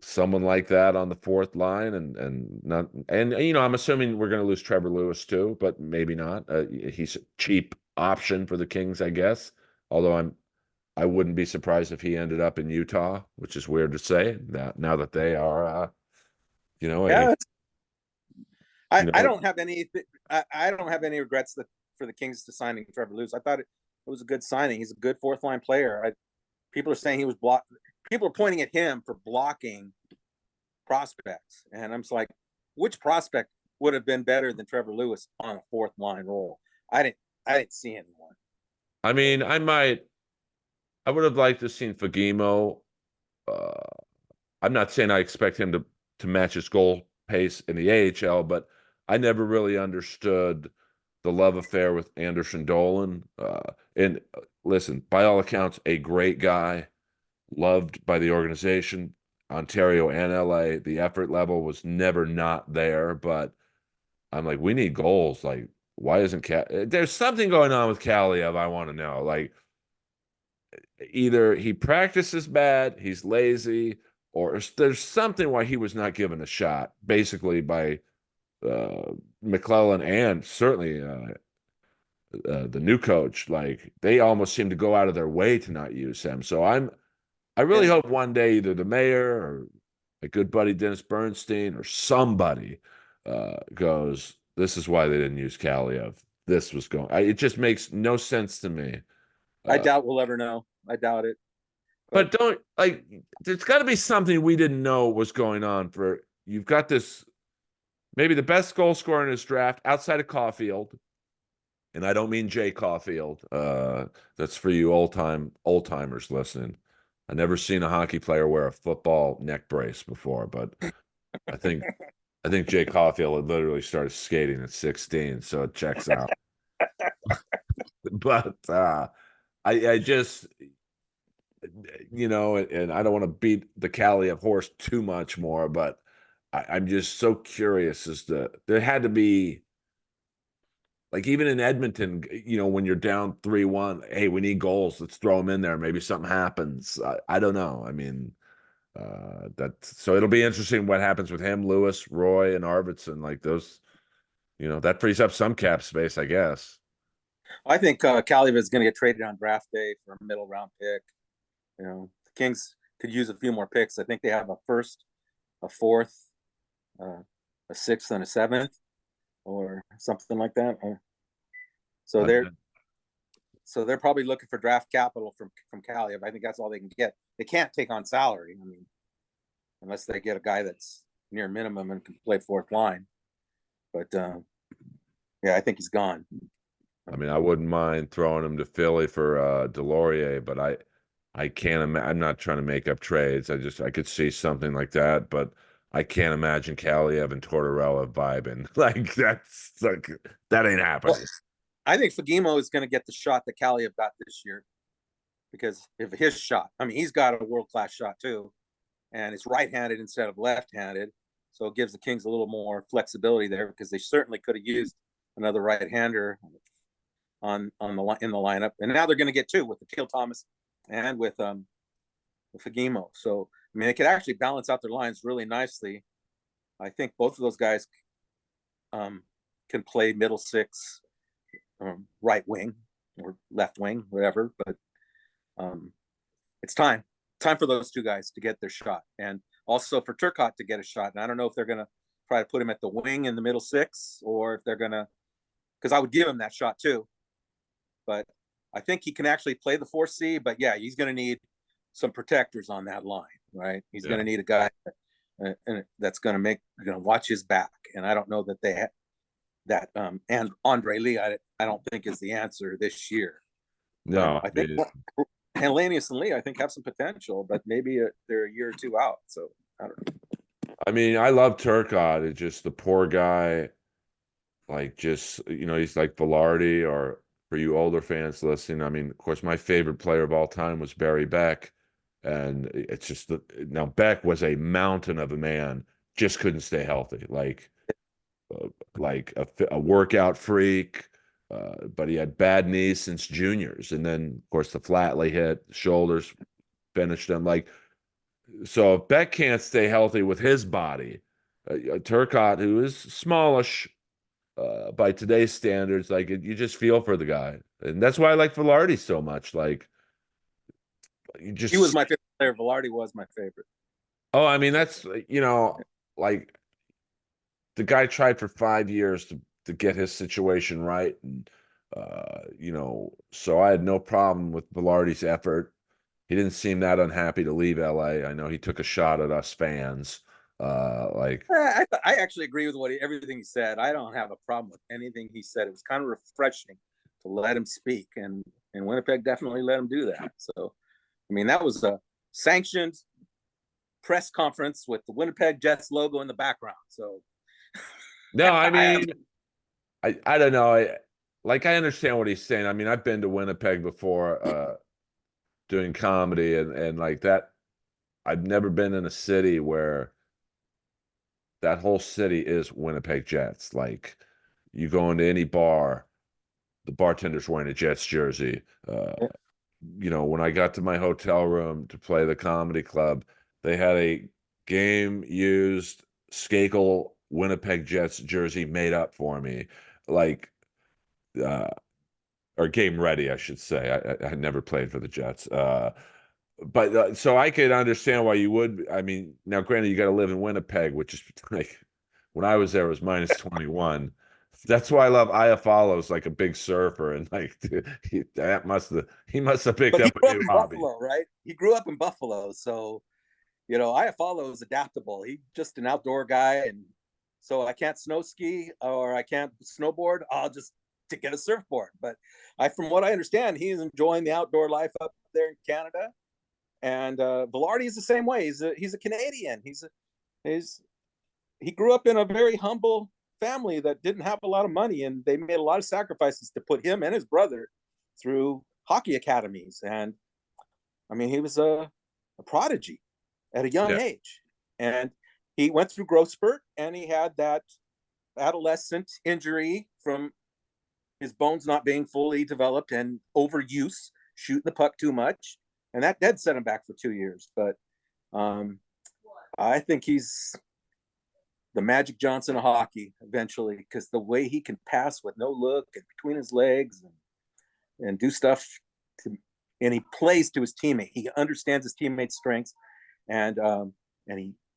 someone like that on the fourth line, and not and I'm assuming we're going to lose Trevor Lewis too, but maybe not. He's a cheap option for the Kings, I guess. Although I wouldn't be surprised if he ended up in Utah, which is weird to say that now that they are a yeah, you I know don't have any I don't have any regrets for the Kings to signing Trevor Lewis. I thought it was a good signing. He's a good fourth line player. People are saying he was blocked. People are pointing at him for blocking prospects, and I'm just like, which prospect would have been better than Trevor Lewis on a fourth line role? I didn't see anyone. I mean, So I would have liked to seen Fagimo. Uh, I'm not saying I expect him to match his goal pace in the AHL, but I never really understood the love affair with Anderson Dolan. And listen, by all accounts, a great guy, loved by the organization, Ontario and LA. The effort level was never not there, but I'm like, we need goals. Like, why isn't There's something going on with Kaliev. I want to know. Like, either he practices bad, he's lazy, or there's something why he was not given a shot, basically by McClellan and certainly the new coach. Like they almost seem to go out of their way to not use him. So I really yeah, hope one day either the mayor or a good buddy Dennis Bernstein or somebody goes, This is why they didn't use Kaliev. This was going. It just makes no sense to me. I doubt we'll ever know. I doubt it. But don't like. There's got to be something we didn't know was going on. For you've got this maybe the best goal scorer in his draft outside of Caulfield, and I don't mean Jay Caulfield. That's for you old timers listening. I never seen a hockey player wear a football neck brace before, but I think Jay Caulfield had literally started skating at 16, so it checks out. But I just and I don't want to beat the Kaliev horse too much more, but I'm just so curious as to there had to be like even in Edmonton, when you're down 3-1, hey, we need goals. Let's throw them in there. Maybe something happens. I don't know. I mean, so it'll be interesting what happens with him, Lewis, Roy, and Arvidsson. Like those, that frees up some cap space, I guess. I think Kaliev is going to get traded on draft day for a middle round pick. The Kings could use a few more picks. I think they have a first, a fourth, a sixth, and a seventh, or something like that. So they're probably looking for draft capital from Kaliev. I think that's all they can get. They can't take on salary. I mean, unless they get a guy that's near minimum and can play fourth line. But yeah, I think he's gone. I mean, I wouldn't mind throwing him to Philly for Delorier, but I can't imagine. I'm not trying to make up trades. I could see something like that, but I can't imagine Kaliev and Tortorella vibing. That ain't happening. Well, I think Fagemo is going to get the shot that Kaliev got this year, because if his shot, I mean, he's got a world-class shot too, and it's right-handed instead of left-handed, so it gives the Kings a little more flexibility there, because they certainly could have used another right-hander in the lineup, and now they're going to get two with Akil Thomas and with Fagemo. So I mean, they could actually balance out their lines really nicely. I think both of those guys can play middle six, right wing or left wing, whatever. But it's time for those two guys to get their shot, and also for Turcotte to get a shot. And I don't know if they're going to try to put him at the wing in the middle six, or if they're going to, because I would give him that shot too. But I think he can actually play the 4C. But yeah, he's going to need some protectors on that line, right? He's going to need a guy that's going to watch his back. And I don't know that they have that. And Andre Lee, I don't think is the answer this year. No, I think Hellenius and Lee, I think, have some potential, but maybe they're a year or two out. So I don't know. I mean, I love Turcotte. It's just the poor guy, like just he's like Velarde, or for you older fans listening, I mean, of course, my favorite player of all time was Barry Beck. And it's just now Beck was a mountain of a man, just couldn't stay healthy, like a workout freak. But he had bad knees since juniors, and then of course the Flatley hit, shoulders finished him. So if Beck can't stay healthy with his body, Turcotte, who is smallish by today's standards, you just feel for the guy, and that's why I like Velarde so much. He was my favorite player. Velarde was my favorite. Oh, I mean, that's, like the guy tried for 5 years to get his situation right. And, so I had no problem with Velarde's effort. He didn't seem that unhappy to leave LA. I know he took a shot at us fans. I actually agree with everything he said. I don't have a problem with anything he said. It was kind of refreshing to let him speak, and Winnipeg definitely let him do that. So, I mean, that was a sanctioned press conference with the Winnipeg Jets logo in the background. So, no, I mean, I don't know. I understand what he's saying. I mean, I've been to Winnipeg before, doing comedy, and like that. I've never been in a city where that whole city is Winnipeg Jets. Like, you go into any bar, the bartender's wearing a Jets jersey. When I got to my hotel room to play the comedy club, they had a game used Skakel Winnipeg Jets jersey made up for me, or game ready, I should say. I never played for the Jets. But so I could understand why you would. I mean, now granted, you got to live in Winnipeg, which is like when I was there, it was -21. That's why I love Iafalo's like a big surfer, and like dude, he must have picked But he up a grew up new in hobby. Buffalo, right? He grew up in Buffalo, so Iafalo is adaptable. He's just an outdoor guy, and so I can't snow ski or I can't snowboard. I'll just to get a surfboard. But from what I understand, he's enjoying the outdoor life up there in Canada. And Velarde is the same way. He's a Canadian. He's he grew up in a very humble family that didn't have a lot of money, and they made a lot of sacrifices to put him and his brother through hockey academies. And I mean, he was a prodigy at a young Yeah, age, and he went through growth spurt, and he had that adolescent injury from his bones not being fully developed and overuse, shooting the puck too much, and that did set him back for 2 years. But um, I think he's the Magic Johnson of hockey eventually, because the way he can pass with no look and between his legs and do stuff to, and he plays to his teammate. He understands his teammates' strengths, and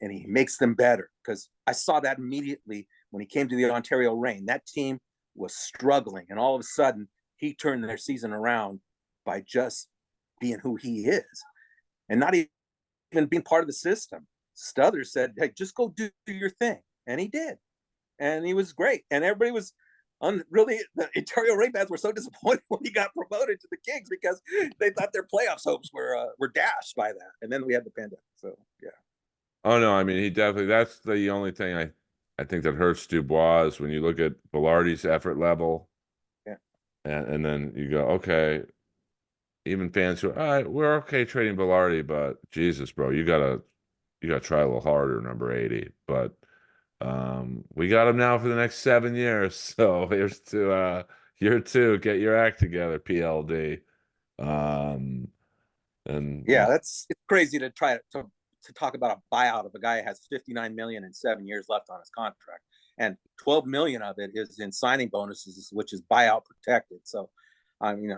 he makes them better. Because I saw that immediately when he came to the Ontario Reign. That team was struggling, and all of a sudden he turned their season around by just being who he is, and not even being part of the system. Stuther said, "Hey, just go do your thing," and he did, and he was great. And everybody was really, the Ontario Reign fans were so disappointed when he got promoted to the Kings, because they thought their playoffs hopes were dashed by that. And then we had the pandemic, so yeah. oh no, I mean he definitely, that's the only thing I think that hurts Dubois is when you look at Velarde's effort level, Yeah. and then you go, okay, even fans who, all right, we're okay trading Velarde, but Jesus, bro, you gotta try a little harder, number 80. But we got him now for the next 7 years. So here's to year two, get your act together, PLD. Um, and Yeah, it's crazy to try to talk about a buyout of a guy who has 59 million and 7 years left on his contract, and 12 million of it is in signing bonuses, which is buyout protected. So I mean,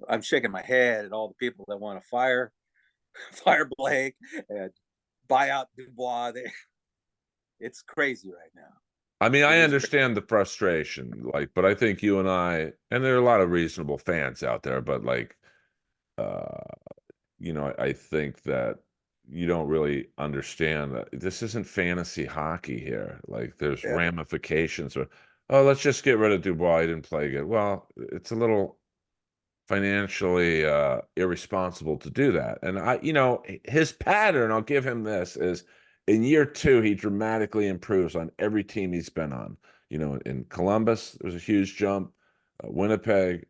I'm shaking my head at all the people that want to fire Blake and buy out Dubois. It's crazy right now. I mean, It I is. understand the frustration, like, but I think you and I, and there are a lot of reasonable fans out there, but like, uh, I think that you don't really understand that this isn't fantasy hockey here. Like, there's Yeah. ramifications. Or, oh, let's just get rid of Dubois. He didn't play good. Well, it's a little financially irresponsible to do that. And his pattern, I'll give him this, is in year two, he dramatically improves on every team he's been on. In Columbus, there's a huge jump, Winnipeg.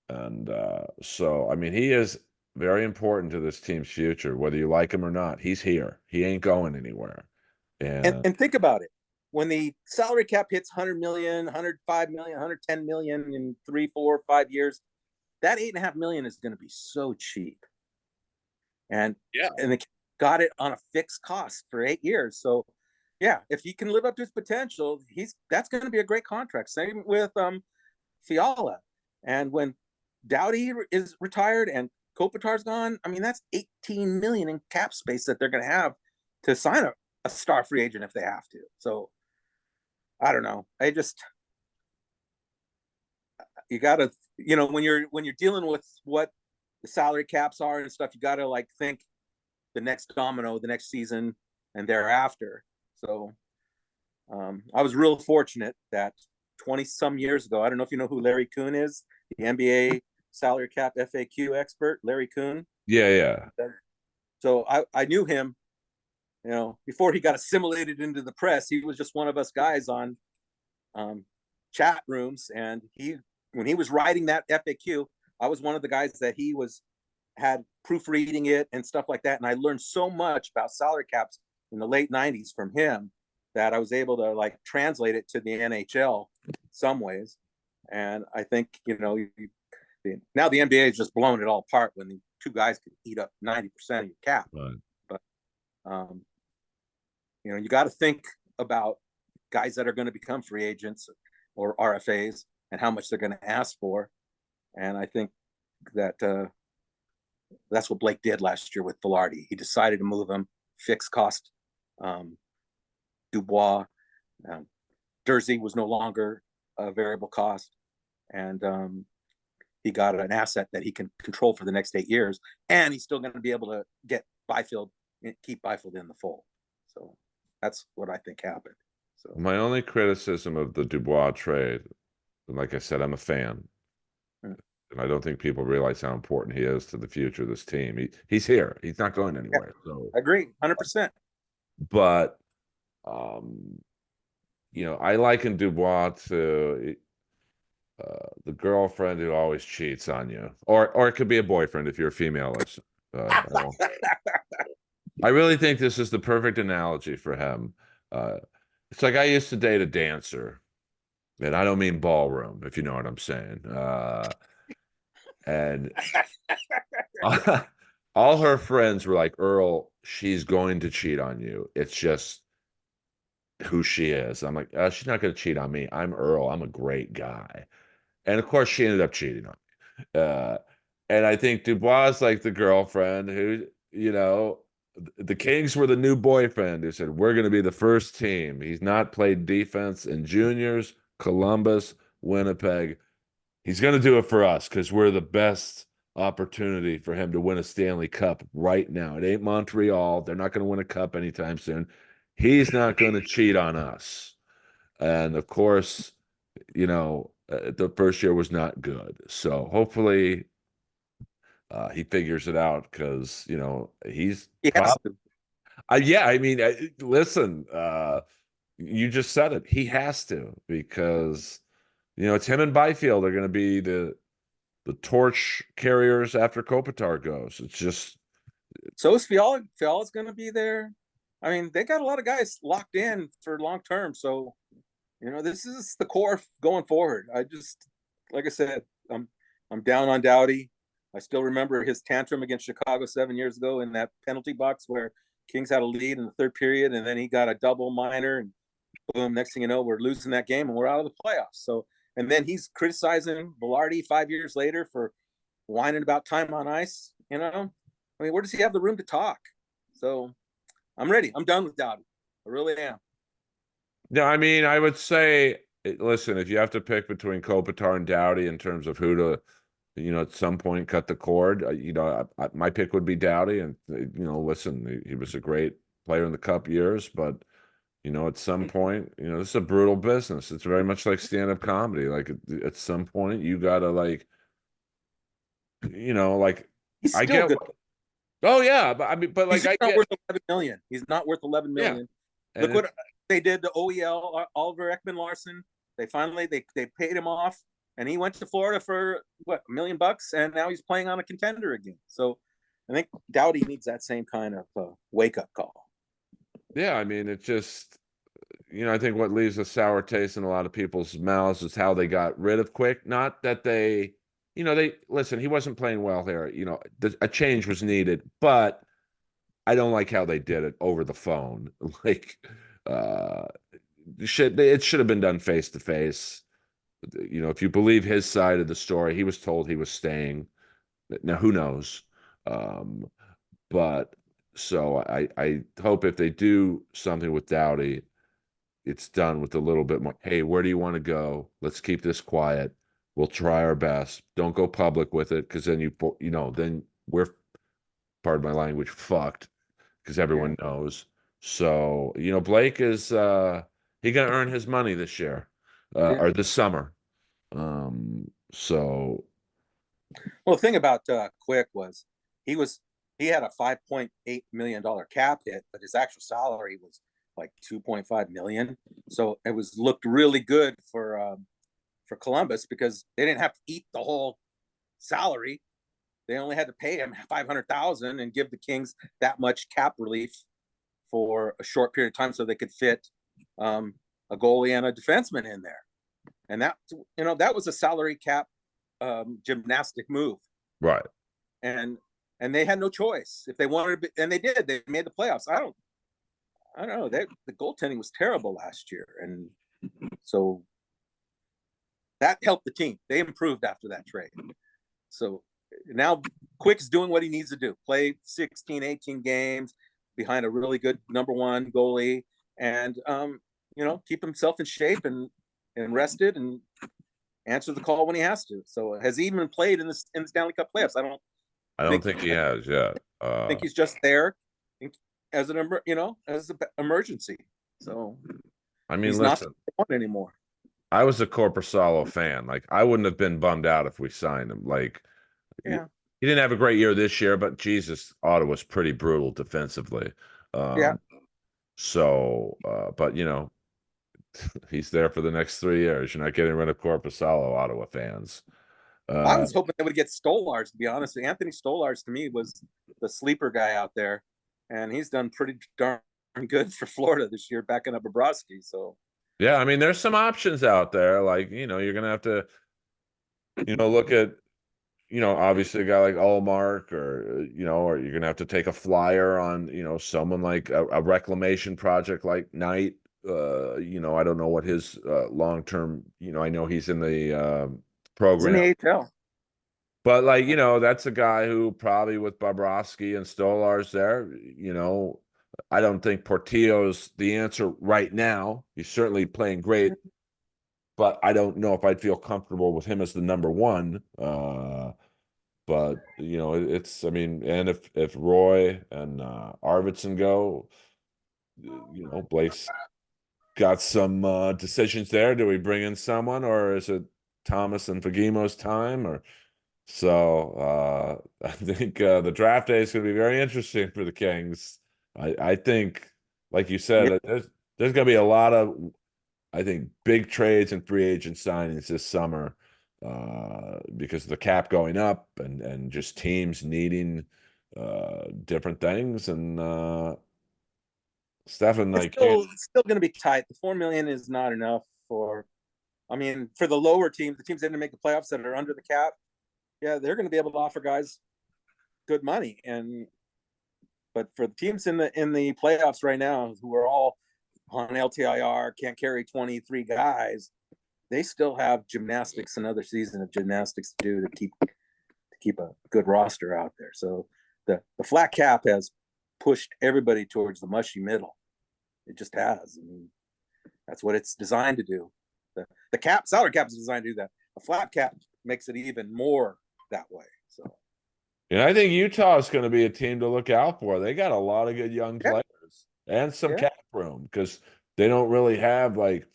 And so, I mean, he is very important to this team's future, whether you like him or not. He's here. He ain't going anywhere. And And think about it. When the salary cap hits 100 million, 105 million, 110 million in 3, 4, 5 years, that 8.5 million is going to be so cheap. And yeah, they got it on a fixed cost for 8 years. So yeah, if he can live up to his potential, that's going to be a great contract. Same with Fiala. And when Doughty is retired and Kopitar's gone, I mean, that's 18 million in cap space that they're going to have to sign a star free agent if they have to. So I don't know. You got to, when you're dealing with what the salary caps are and stuff, you got to like think the next domino, the next season and thereafter. So I was real fortunate that 20 some years ago, I don't know if you know who Larry Kuhn is, the NBA salary cap FAQ expert, Larry Kuhn. yeah, yeah. So I knew him, before he got assimilated into the press. He was just one of us guys on chat rooms. And when he was writing that FAQ, I was one of the guys that had proofreading it and stuff like that. And I learned so much about salary caps in the late 90s from him that I was able to like translate it to the NHL some ways. And I think, now the NBA is just blowing it all apart when the two guys can eat up 90% of your cap. Right. But, you got to think about guys that are going to become free agents or RFAs and how much they're going to ask for. And I think that that's what Blake did last year with Velarde. He decided to move him, fixed cost. Dubois, Dursey was no longer a variable cost, and he got an asset that he can control for the next 8 years, and he's still going to be able to get Byfield, keep Byfield in the fold. So that's what I think happened. So My only criticism of the Dubois trade, and like I said, I'm a fan, and I don't think people realize how important he is to the future of this team. He's here. He's not going yeah, anywhere. So, I agree, 100%. but I liken Dubois to the girlfriend who always cheats on you, or it could be a boyfriend if you're a female. I really think this is the perfect analogy for him. It's like I used to date a dancer, and I don't mean ballroom, if you know what I'm saying. And all her friends were like, Earl, she's going to cheat on you. It's just who she is. I'm like, she's not going to cheat on me. I'm Earl. I'm a great guy. And of course, she ended up cheating on me. And I think Dubois is like the girlfriend who, the Kings were the new boyfriend who said, we're going to be the first team. He's not played defense in juniors, Columbus, Winnipeg. He's going to do it for us because we're the best opportunity for him to win a Stanley Cup right now. It ain't Montreal. They're not going to win a cup anytime soon. He's not going to cheat on us. And of course, the first year was not good. So hopefully he figures it out because, he's He has probably, yeah, I mean, listen, you just said it. He has to because, it's him and Byfield are going to be the torch carriers after Kopitar goes. It's just. So is Fiala. Fiala's going to be there. I mean, they got a lot of guys locked in for long term. So, this is the core going forward. Like I said, I'm down on Doughty. I still remember his tantrum against Chicago 7 years ago in that penalty box where Kings had a lead in the third period, and then he got a double minor, and boom, next thing you know, we're losing that game and we're out of the playoffs. So, and then he's criticizing Velarde 5 years later for whining about time on ice. I mean, where does he have the room to talk? So I'm ready. I'm done with Doughty. I really am. Yeah, I mean, I would say, listen, if you have to pick between Kopitar and Doughty in terms of who to, at some point cut the cord, my pick would be Doughty. And, listen, he was a great player in the Cup years, but, at some point, this is a brutal business. It's very much like stand-up comedy. Like at some point, you gotta He's I still get. good. Oh yeah, but I mean, but He's like I not get. worth 11 million. He's not worth 11 Yeah, million. Look and what they did to OEL, Oliver Ekman Larson. They finally they paid him off, and he went to Florida for what, $1 million, and now he's playing on a contender again. So I think Doughty needs that same kind of wake up call. yeah, I mean, it just, I think what leaves a sour taste in a lot of people's mouths is how they got rid of Quick. Not that they, they listen. He wasn't playing well here. A change was needed, but I don't like how they did it over the phone. Like, it should have been done face to face. If you believe his side of the story, he was told he was staying. Now, who knows? But so I hope if they do something with Doughty, it's done with a little bit more. Hey, where do you want to go? Let's keep this quiet. We'll try our best. Don't go public with it because then then we're, pardon my language, fucked because everyone knows. So, Blake is he gonna earn his money this year or this summer. So Well, the thing about Quick was he had a $5.8 million cap hit, but his actual salary was like 2.5 million. So it was looked really good for Columbus because they didn't have to eat the whole salary. They only had to pay him 500,000 and give the Kings that much cap relief for a short period of time so they could fit a goalie and a defenseman in there. And that was a salary cap gymnastic move. right. And they had no choice if they wanted to, and they did. They made the playoffs. I don't know. The goaltending was terrible last year, and so that helped the team. They improved after that trade. So now Quick's doing what he needs to do: play 16, 18 games behind a really good number one goalie, and keep himself in shape and and rested and answer the call when he has to. So has he even played in the Stanley Cup playoffs? I don't think he has yet. think he's just there as an as an emergency. So I mean, he's not listen, one anymore. I was a Corpusalo fan. Like, I wouldn't have been bummed out if we signed him. Like, Yeah, he didn't have a great year this year, but Jesus, Ottawa's pretty brutal defensively. yeah. But he's there for the next 3 years. You're not getting rid of Corpusalo, Ottawa fans. I was hoping they would get Stolars, to be honest. Anthony Stolars to me was the sleeper guy out there, and he's done pretty darn good for Florida this year, backing up Bobrovsky. So yeah, I mean, there's some options out there. Like, you're gonna have to, look at, obviously a guy like Allmark, or you're gonna have to take a flyer on, someone like a reclamation project like Knight. I don't know what his long term, I know he's in the he's in program. the AHL. But that's a guy who probably with Bobrovsky and Stolarz there, I don't think Portillo's the answer right now. He's certainly playing great, but I don't know if I'd feel comfortable with him as the number one. But I mean, and if Roy and Arvidsson go, Blake's got some decisions there. Do we bring in someone, or is it Thomas and Fagimo's time? Or I think the draft day is going to be very interesting for the Kings. I think, like you said, Yeah. there's going to be a lot of, I think, big trades and free agent signings this summer because of the cap going up and just teams needing different things. And Stefan, It's still going to be tight. The $4 million is not enough for the lower teams, the teams that didn't make the playoffs that are under the cap. Yeah, they're going to be able to offer guys good money, but for the teams in the playoffs right now who are all on LTIR, can't carry 23 guys, they still have gymnastics, another season of gymnastics to do to keep a good roster out there. So the flat cap has pushed everybody towards the mushy middle. It just has. That's what it's designed to do. The salary cap is designed to do that. A flat cap makes it even more that way. So, I think Utah is going to be a team to look out for. They got a lot of good young players and some cap room because they don't really have like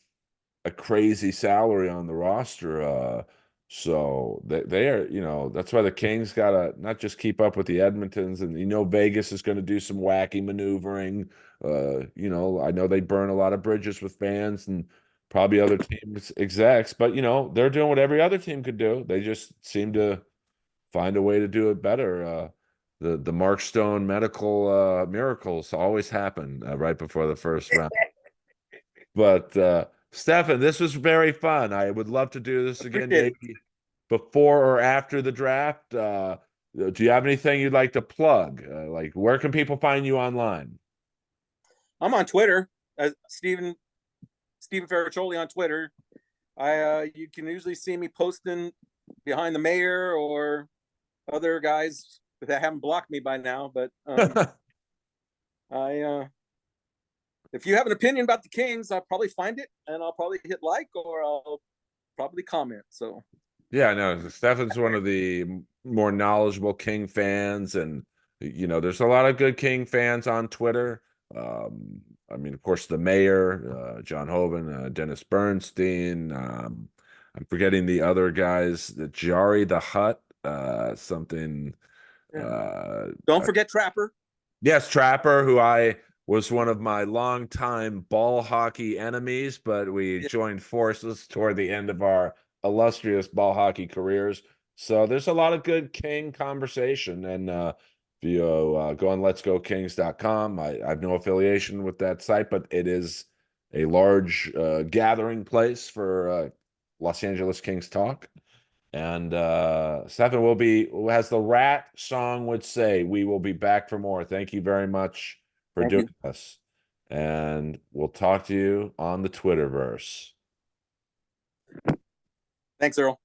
a crazy salary on the roster. So they are, that's why the Kings got to not just keep up with the Edmontons, and Vegas is going to do some wacky maneuvering. I know they burn a lot of bridges with fans and probably other teams execs, but they're doing what every other team could do. They just seem to find a way to do it better. The Mark Stone medical miracles always happen right before the first round. But Stefan, this was very fun. I would love to do this again, maybe before or after the draft. Do you have anything you'd like to plug? Like, where can people find you online? I'm on Twitter, Stephen Ferraccioli on Twitter. You can usually see me posting behind the mayor or other guys that haven't blocked me by now. But if you have an opinion about the Kings, I'll probably find it and I'll probably hit like or I'll probably comment. So yeah, no, Stefan's one of the more knowledgeable King fans, and there's a lot of good King fans on Twitter. I mean, of course, the mayor, John Hoven, Dennis Bernstein. I'm forgetting the other guys, the Jari the Hutt, something. Don't forget Trapper. Yes, Trapper, who I was one of my longtime ball hockey enemies, but we joined forces toward the end of our illustrious ball hockey careers. So there's a lot of good King conversation. And if you go on letsgokings.com, I have no affiliation with that site, but it is a large gathering place for Los Angeles Kings talk. And Stefan will be, as the Rat song would say, we will be back for more. Thank you very much for doing this. And we'll talk to you on the Twitterverse. Thanks, Earl.